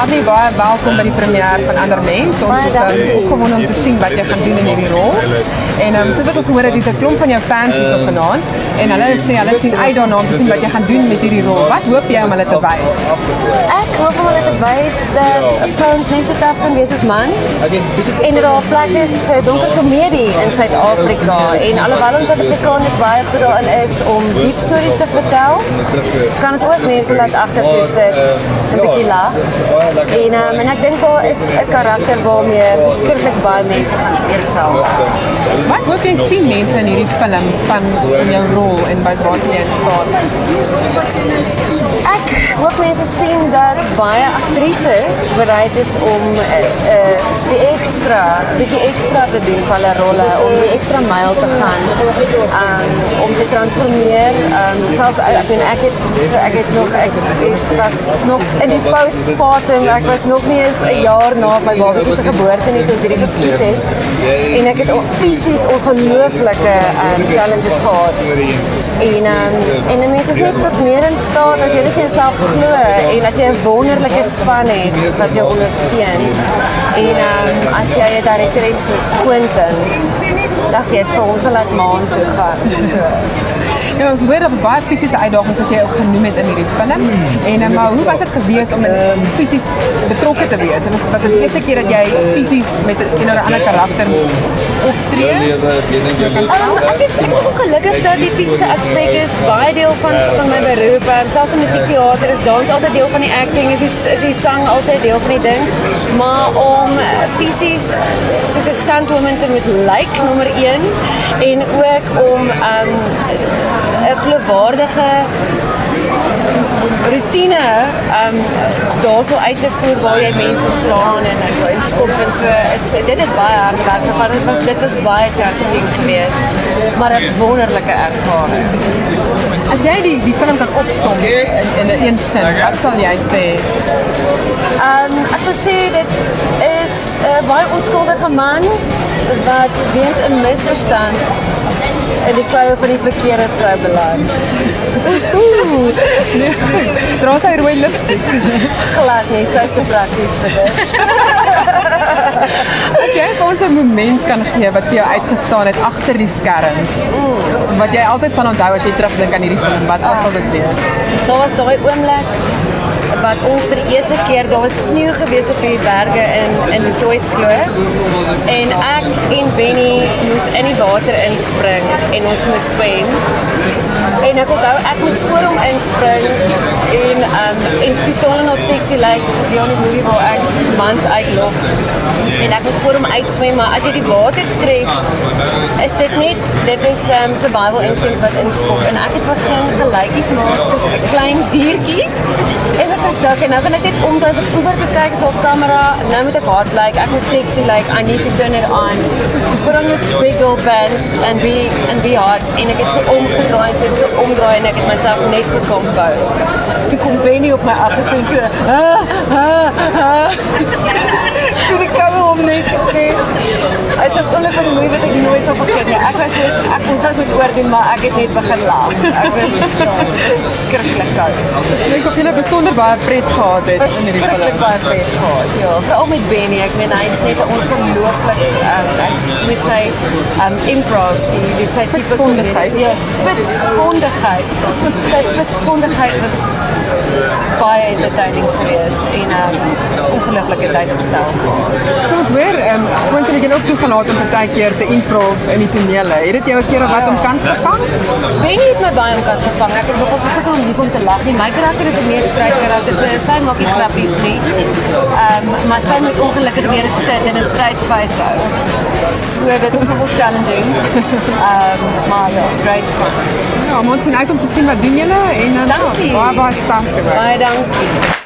Marnie, baie welkom by die première van Ander Mens. Ons is opgewonde om te sien wat jy gaan doen in hierdie rol. En so wat ons gehoor het, dis 'n klomp van jou fans hier so vanaand en hulle sê hulle sien uit daarna om te sien wat jy gaan doen met hierdie rol. Wat hoop jy om hulle te wys? Ek hoop om hulle te wys dat vrouens net so taaf kan wees as mans en dat daar 'n plek is vir donker komedie in Suid-Afrika en alhoewel ons Suid-Afrikaners baie goed daarin is om diep stories te vertel, kan ons ook mense laat agtertoe sit, 'n bietjie lag. En ek dink daar is 'n karakter waarmee verskriklik baie mense gaan eensam. Wat hoop jy sien mense in hierdie film van jou rol en wat jy in staat is? Ek hoop mense sien dat baie aktrises bereid is om die bietjie ekstra te doen vir hulle rolle, om die ekstra myl te gaan, om te transformeer. Selfs ek was nog in die postpartum, ek was nog nie eens 'n jaar na my babatjie se geboorte nie toe ons hierdie geskied het. En ek het fisies ongelooflike challenges gehad. En mense is net tot meer in staat as jy net jouself glo en as jy 'n wonderlike span het wat jou ondersteun. En as jy 'n direkteur het soos Quentin, dink jy vir ons sal laat maan toe gaan. So. Ja, ons hoor dat was baie fisiese uitdagings soos jy ook genoem het in hierdie film. En maar hoe was dit gewees om fisies betrokke te wees? En was dit die eerste keer dat jy fisies met 'n ander karakter optree? Ek is ongelukkig dat die fisiese aspek is baie deel van my beroep. Selfs in musiektheater is dans altyd deel van die acting, is die sang altyd deel van die ding. Maar om fisies soos 'n stuntwoman te moet lyk, nommer 1, en ook om 'n geloofwaardige routine daarso uit te voer waar jy mense slaan en skop en so. Dit het baie hard gewerk, want dit was baie challenging geweest, maar 'n wonderlike ervaring. As jy die film kan opsom in 'n sin, wat sal jy sê? Ek sou sê dit is 'n baie onskuldige man wat weens 'n misverstand in die kluie van die verkeerde vrou beland. Nee, dra sy rooi lipstick? Glad nie, sy is te prakties vir dit. As jy vir ons 'n moment kan gee wat vir jou uitgestaan het agter die skerms, wat jy altyd sal onthou as jy terugdink aan hierdie film, wat sal dit wees? Daar was daai oomblik wat ons vir die eerste keer, daar was sneeu gewees op die berge in die Toyskloof en ek en Benny moes in die water inspring en ons moes swem en ek onthou ek moes voor hom inspring en totaal en al sexy like die only movie waar ek mans uitloop en ek moes voor hom uitswem, maar as jy die water tref is dit is survival instinct wat inskop en ek het begin gelykies maak soos 'n klein diertjie en ek sê okay, nou gaan ek net omdraai as ek oor toe kyk so op kamera, nou moet ek hot like, ek moet sexy like, I need to turn it on, put on your big girl pants and be hot en ek het so omgedraai en ek het myself net gecompose. Toe kom Benny op my af en so toe die kamera om net getref. Hy sê onlik van die movie wat ek nooit sal vergeet nie. Ek was soos, ons gaan met oordoen, maar ek het net begin lag. Ek was, dit is skrikkelik koud. Ek dink of jy besonder baie pret gehad het in hierdie film. Skrikkelik baie pret gehad, ja. Veral met Benny, ek meen hy is net 'n ongelooflik, met sy improv, met sy spitsvondigheid. Ja, spitsvondigheid. Sy spitsvondigheid was baie entertaining geweest en is ongelooflike tyd op stel. Soms weer, Quentin het jy ook toegelaat om baie keer te improv in die tonele. Het dit jou 'n keer wat om kant gevang? Benny het my baie om kant gevang. Ek het nogals gesukkel om lief om te lag nie. My karakter is 'n meer strydkarakter, so sy maak nie grappies nie. Maar sy moet ongelukkig weer dit sit en 'n strydface hou. So dit is nogals challenging. Maar ja, great fun. Ja, ons sien uit om te sien wat doen julle en dankie. Baie sterkte. Baie dankie.